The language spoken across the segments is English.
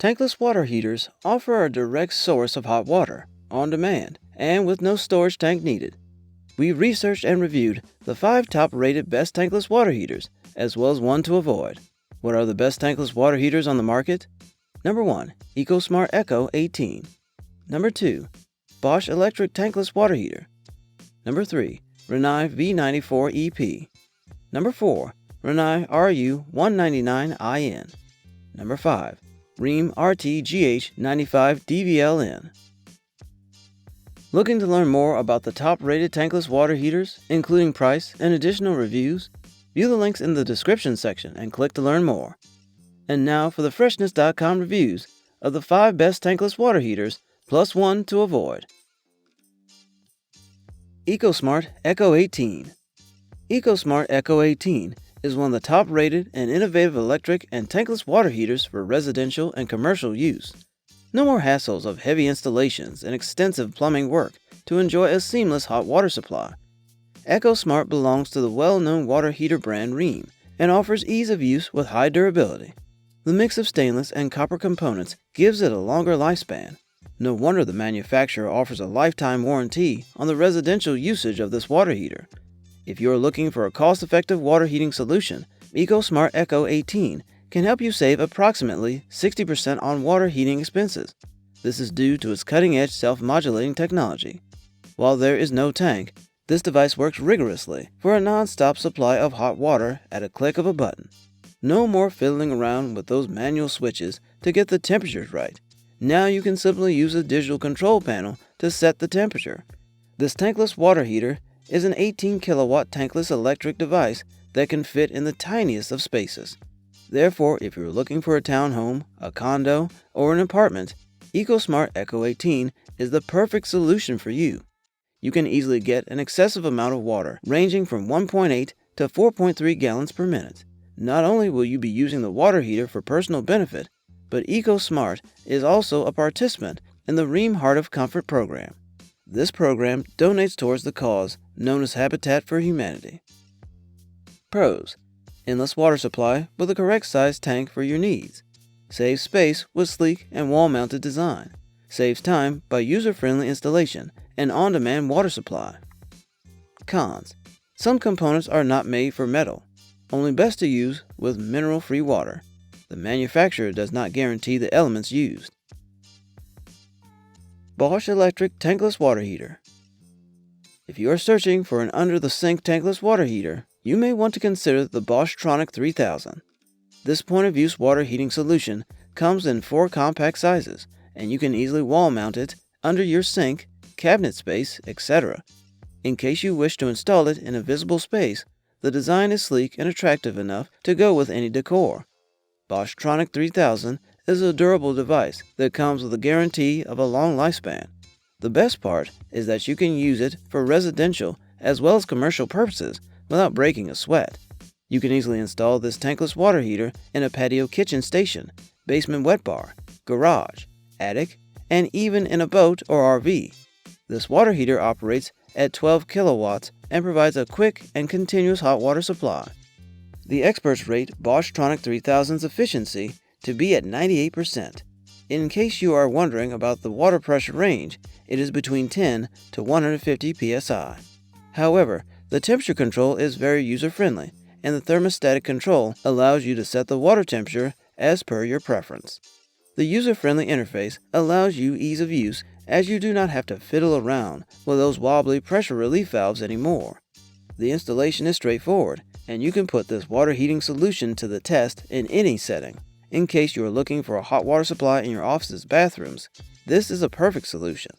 Tankless water heaters offer a direct source of hot water, on demand, and with no storage tank needed. We researched and reviewed the 5 top-rated best tankless water heaters, as well as one to avoid. What are the best tankless water heaters on the market? Number 1. Ecosmart ECO 18. Number 2. Bosch electric tankless water heater. Number 3. Rinnai V94 EP. Number 4. Rinnai RU 199IN. Number 5. Rheem RTGH95 DVLN. Looking to learn more about the top-rated tankless water heaters, including price and additional reviews? View the links in the description section and click to learn more. And now for the Freshness.com reviews of the 5 best tankless water heaters, plus one to avoid. Ecosmart ECO 18. Ecosmart ECO 18 is one of the top-rated and innovative electric and tankless water heaters for residential and commercial use. No more hassles of heavy installations and extensive plumbing work to enjoy a seamless hot water supply. Ecosmart belongs to the well-known water heater brand Rheem and offers ease of use with high durability. The mix of stainless and copper components gives it a longer lifespan. No wonder the manufacturer offers a lifetime warranty on the residential usage of this water heater. If you are looking for a cost-effective water heating solution, Ecosmart ECO 18 can help you save approximately 60% on water heating expenses. This is due to its cutting-edge self-modulating technology. While there is no tank, this device works rigorously for a non-stop supply of hot water at a click of a button. No more fiddling around with those manual switches to get the temperatures right. Now you can simply use a digital control panel to set the temperature. This tankless water heater is an 18 kilowatt tankless electric device that can fit in the tiniest of spaces. Therefore, if you're looking for a townhome, a condo, or an apartment, Ecosmart ECO 18 is the perfect solution for you. You can easily get an excessive amount of water, ranging from 1.8 to 4.3 gallons per minute. Not only will you be using the water heater for personal benefit, but Ecosmart is also a participant in the Rheem Heart of Comfort program. This program donates towards the cause known as Habitat for Humanity. Pros: endless water supply with a correct size tank for your needs. Saves space with sleek and wall-mounted design. Saves time by user-friendly installation and on-demand water supply. Cons: some components are not made for metal. Only best to use with mineral-free water. The manufacturer does not guarantee the elements used. Bosch electric tankless water heater. If you are searching for an under-the-sink tankless water heater, you may want to consider the Bosch Tronic 3000. This point-of-use water heating solution comes in 4 compact sizes, and you can easily wall-mount it under your sink, cabinet space, etc. In case you wish to install it in a visible space, the design is sleek and attractive enough to go with any decor. Bosch Tronic 3000 is a durable device that comes with a guarantee of a long lifespan. The best part is that you can use it for residential as well as commercial purposes without breaking a sweat. You can easily install this tankless water heater in a patio kitchen station, basement wet bar, garage, attic, and even in a boat or RV. This water heater operates at 12 kilowatts and provides a quick and continuous hot water supply. The experts rate Bosch Tronic 3000's efficiency to be at 98%. In case you are wondering about the water pressure range, it is between 10 to 150 psi. However, the temperature control is very user-friendly, and the thermostatic control allows you to set the water temperature as per your preference. The user-friendly interface allows you ease of use as you do not have to fiddle around with those wobbly pressure relief valves anymore. The installation is straightforward, and you can put this water heating solution to the test in any setting. In case you are looking for a hot water supply in your office's bathrooms, this is a perfect solution.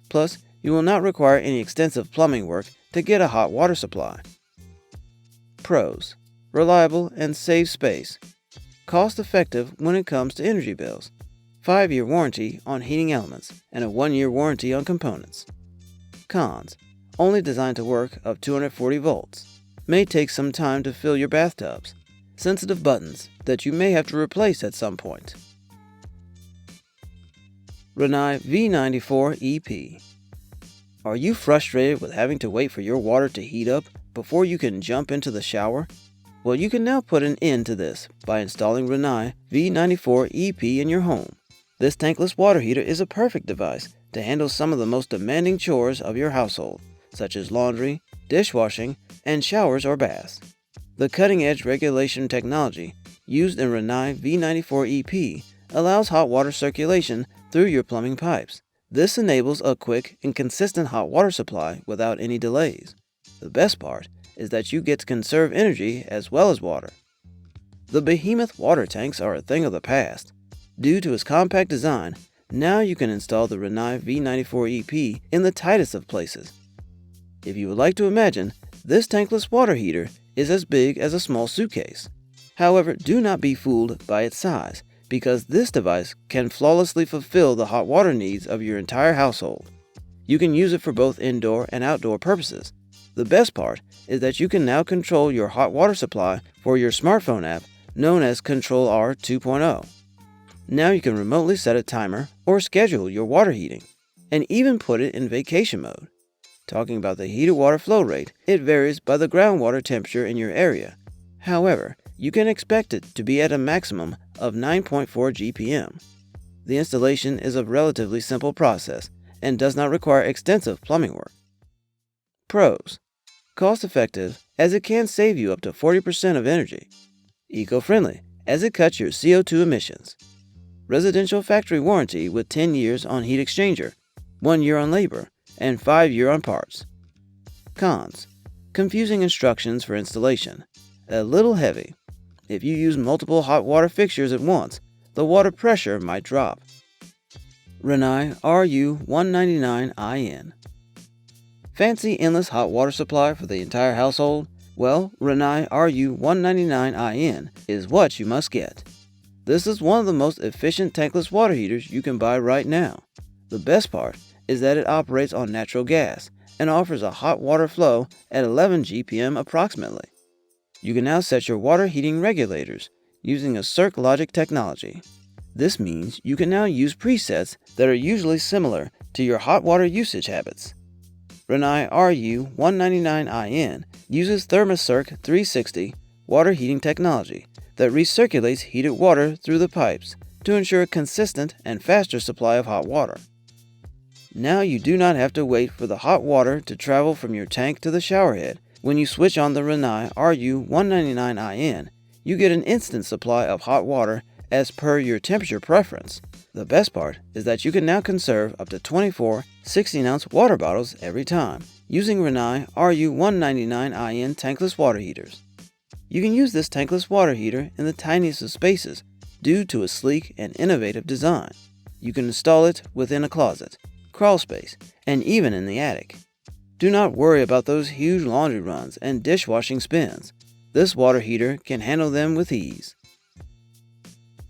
Plus, you will not require any extensive plumbing work to get a hot water supply. Pros: reliable and saves space. Cost-effective when it comes to energy bills. 5-year warranty on heating elements and a 1-year warranty on components. Cons: only designed to work up 240 volts. May take some time to fill your bathtubs. Sensitive buttons that you may have to replace at some point. Rinnai V94 EP. Are you frustrated with having to wait for your water to heat up before you can jump into the shower? Well, you can now put an end to this by installing Rinnai V94 EP in your home. This tankless water heater is a perfect device to handle some of the most demanding chores of your household, such as laundry, dishwashing, and showers or baths. The cutting-edge regulation technology used in Rinnai V94EP allows hot water circulation through your plumbing pipes. This enables a quick and consistent hot water supply without any delays. The best part is that you get to conserve energy as well as water. The behemoth water tanks are a thing of the past. Due to its compact design, now you can install the Rinnai V94EP in the tightest of places. If you would like to imagine, this tankless water heater is as big as a small suitcase. However, do not be fooled by its size, because this device can flawlessly fulfill the hot water needs of your entire household. You can use it for both indoor and outdoor purposes. The best part is that you can now control your hot water supply for your smartphone app known as Control-R 2.0. Now you can remotely set a timer or schedule your water heating, and even put it in vacation mode. Talking about the heated water flow rate, it varies by the groundwater temperature in your area. However, you can expect it to be at a maximum of 9.4 GPM. The installation is a relatively simple process and does not require extensive plumbing work. Pros: cost-effective, as it can save you up to 40% of energy. Eco-friendly, as it cuts your CO2 emissions. Residential factory warranty with 10 years on heat exchanger, 1 year on labor, and 5 years on parts. Cons: confusing instructions for installation. A little heavy. If you use multiple hot water fixtures at once, the water pressure might drop. Rinnai RU199IN. Fancy endless hot water supply for the entire household? Well, Rinnai RU199IN is what you must get. This is one of the most efficient tankless water heaters you can buy right now. The best part is that it operates on natural gas and offers a hot water flow at 11 GPM approximately. You can now set your water heating regulators using a Circ Logic technology. This means you can now use presets that are usually similar to your hot water usage habits. Rinnai RU199IN uses ThermoCirc 360 water heating technology that recirculates heated water through the pipes to ensure a consistent and faster supply of hot water. Now you do not have to wait for the hot water to travel from your tank to the shower head. When you switch on the Rinnai RU199IN, you get an instant supply of hot water as per your temperature preference. The best part is that you can now conserve up to 24 16-ounce water bottles every time using Rinnai RU199IN tankless water heaters. You can use this tankless water heater in the tiniest of spaces due to its sleek and innovative design. You can install it within a closet, crawl space, and even in the attic. Do not worry about those huge laundry runs and dishwashing spins. This water heater can handle them with ease.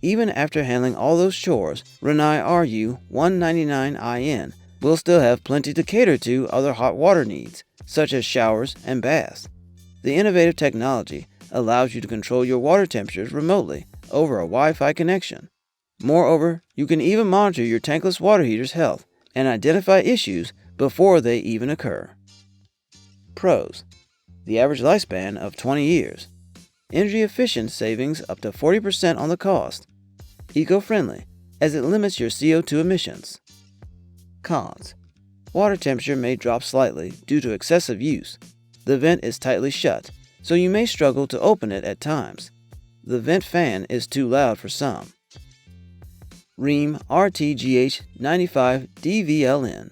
Even after handling all those chores, Rinnai RU199IN will still have plenty to cater to other hot water needs, such as showers and baths. The innovative technology allows you to control your water temperatures remotely over a Wi-Fi connection. Moreover, you can even monitor your tankless water heater's health and identify issues before they even occur. Pros: the average lifespan of 20 years. Energy efficient savings up to 40% on the cost. Eco-friendly, as it limits your CO2 emissions. Cons: water temperature may drop slightly due to excessive use. The vent is tightly shut, so you may struggle to open it at times. The vent fan is too loud for some. Rheem RTGH95DVLN.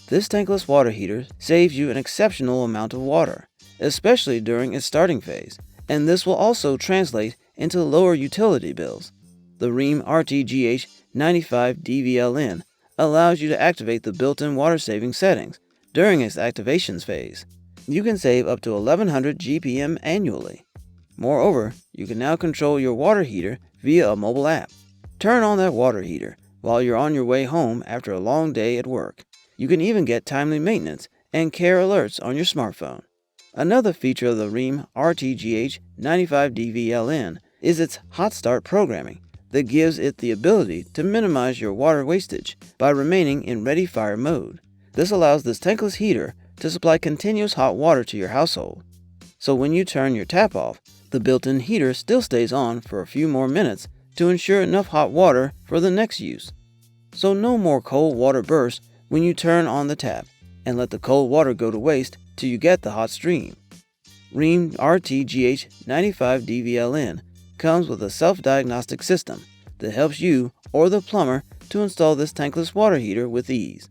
This tankless water heater saves you an exceptional amount of water, especially during its starting phase, and this will also translate into lower utility bills. The Rheem RTGH95DVLN allows you to activate the built-in water-saving settings during its activations phase. You can save up to 1100 GPM annually. Moreover, you can now control your water heater via a mobile app. Turn on that water heater while you're on your way home after a long day at work. You can even get timely maintenance and care alerts on your smartphone. Another feature of the Rheem RTGH95DVLN is its hot start programming that gives it the ability to minimize your water wastage by remaining in ready fire mode. This allows this tankless heater to supply continuous hot water to your household. So when you turn your tap off, the built-in heater still stays on for a few more minutes to ensure enough hot water for the next use. So no more cold water bursts when you turn on the tap, and let the cold water go to waste till you get the hot stream. Rheem RTGH95DVLN comes with a self-diagnostic system that helps you or the plumber to install this tankless water heater with ease.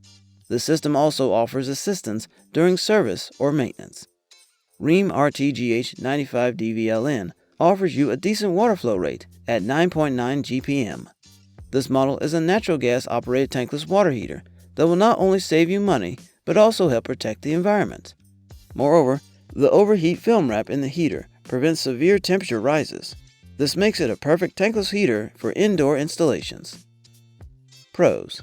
The system also offers assistance during service or maintenance. Rheem RTGH95DVLN offers you a decent water flow rate at 9.9 GPM. This model is a natural gas operated tankless water heater that will not only save you money but also help protect the environment. Moreover, the overheat film wrap in the heater prevents severe temperature rises. This makes it a perfect tankless heater for indoor installations. Pros: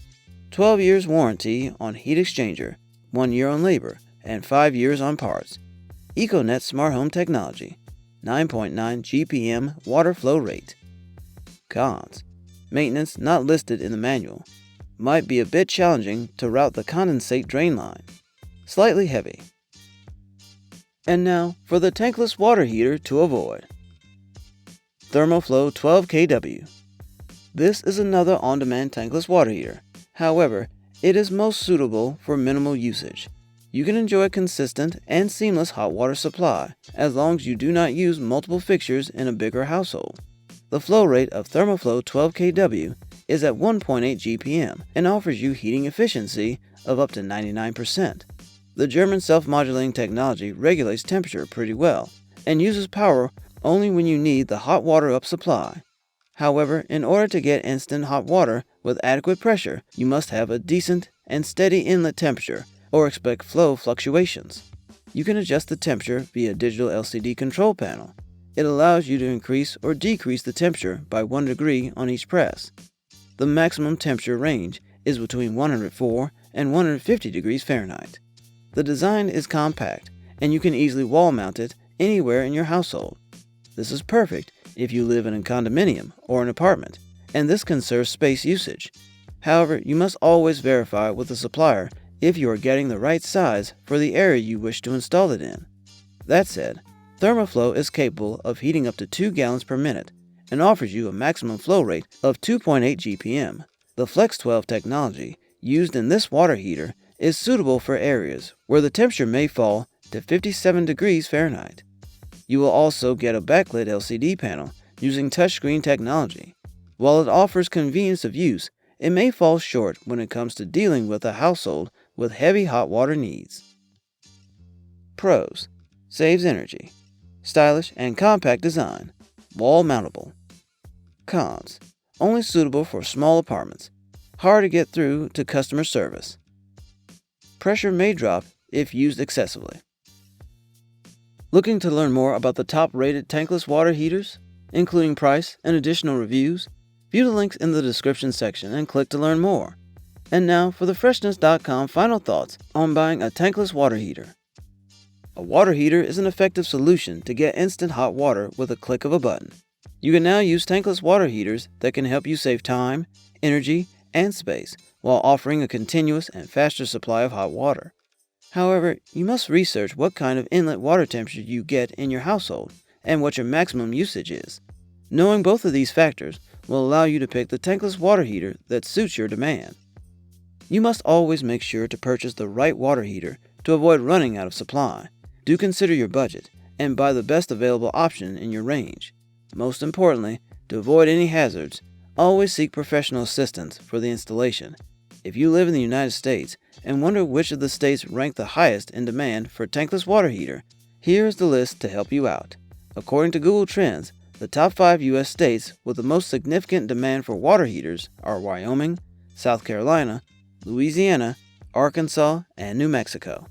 12 years warranty on heat exchanger, 1 year on labor, and 5 years on parts. EcoNet Smart Home Technology, 9.9 GPM water flow rate. Cons: maintenance not listed in the manual. Might be a bit challenging to route the condensate drain line. Slightly heavy. And now for the tankless water heater to avoid. Thermoflow 12 kW. This is another on-demand tankless water heater. However, it is most suitable for minimal usage. You can enjoy a consistent and seamless hot water supply as long as you do not use multiple fixtures in a bigger household. The flow rate of Thermoflow 12 kW is at 1.8 GPM and offers you heating efficiency of up to 99%. The German self-modulating technology regulates temperature pretty well and uses power only when you need the hot water up supply. However, in order to get instant hot water with adequate pressure, you must have a decent and steady inlet temperature or expect flow fluctuations. You can adjust the temperature via digital LCD control panel. It allows you to increase or decrease the temperature by 1 degree on each press. The maximum temperature range is between 104 and 150 degrees Fahrenheit. The design is compact, and you can easily wall mount it anywhere in your household. This is perfect if you live in a condominium or an apartment, and this conserves space usage. However, you must always verify with the supplier if you are getting the right size for the area you wish to install it in. That said, Thermoflow is capable of heating up to 2 gallons per minute and offers you a maximum flow rate of 2.8 GPM. The Flex 12 technology used in this water heater is suitable for areas where the temperature may fall to 57 degrees Fahrenheit. You will also get a backlit LCD panel using touchscreen technology. While it offers convenience of use, it may fall short when it comes to dealing with a household with heavy hot water needs. Pros: saves energy. Stylish and compact design. Wall mountable. Cons: only suitable for small apartments. Hard to get through to customer service. Pressure may drop if used excessively. Looking to learn more about the top-rated tankless water heaters, including price and additional reviews? View the links in the description section and click to learn more. And now for the Freshness.com final thoughts on buying a tankless water heater. A water heater is an effective solution to get instant hot water with a click of a button. You can now use tankless water heaters that can help you save time, energy, and space while offering a continuous and faster supply of hot water. However, you must research what kind of inlet water temperature you get in your household and what your maximum usage is. Knowing both of these factors will allow you to pick the tankless water heater that suits your demand. You must always make sure to purchase the right water heater to avoid running out of supply. Do consider your budget and buy the best available option in your range. Most importantly, to avoid any hazards, always seek professional assistance for the installation. If you live in the United States and wonder which of the states rank the highest in demand for tankless water heater, here is the list to help you out. According to Google Trends, the top 5 U.S. states with the most significant demand for water heaters are Wyoming, South Carolina, Louisiana, Arkansas, and New Mexico.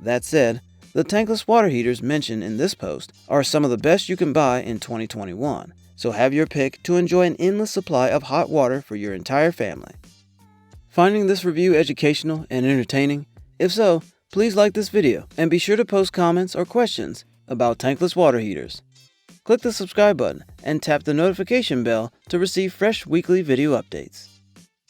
That said, the tankless water heaters mentioned in this post are some of the best you can buy in 2021, so have your pick to enjoy an endless supply of hot water for your entire family. Finding this review educational and entertaining? If so, please like this video and be sure to post comments or questions about tankless water heaters. Click the subscribe button and tap the notification bell to receive fresh weekly video updates.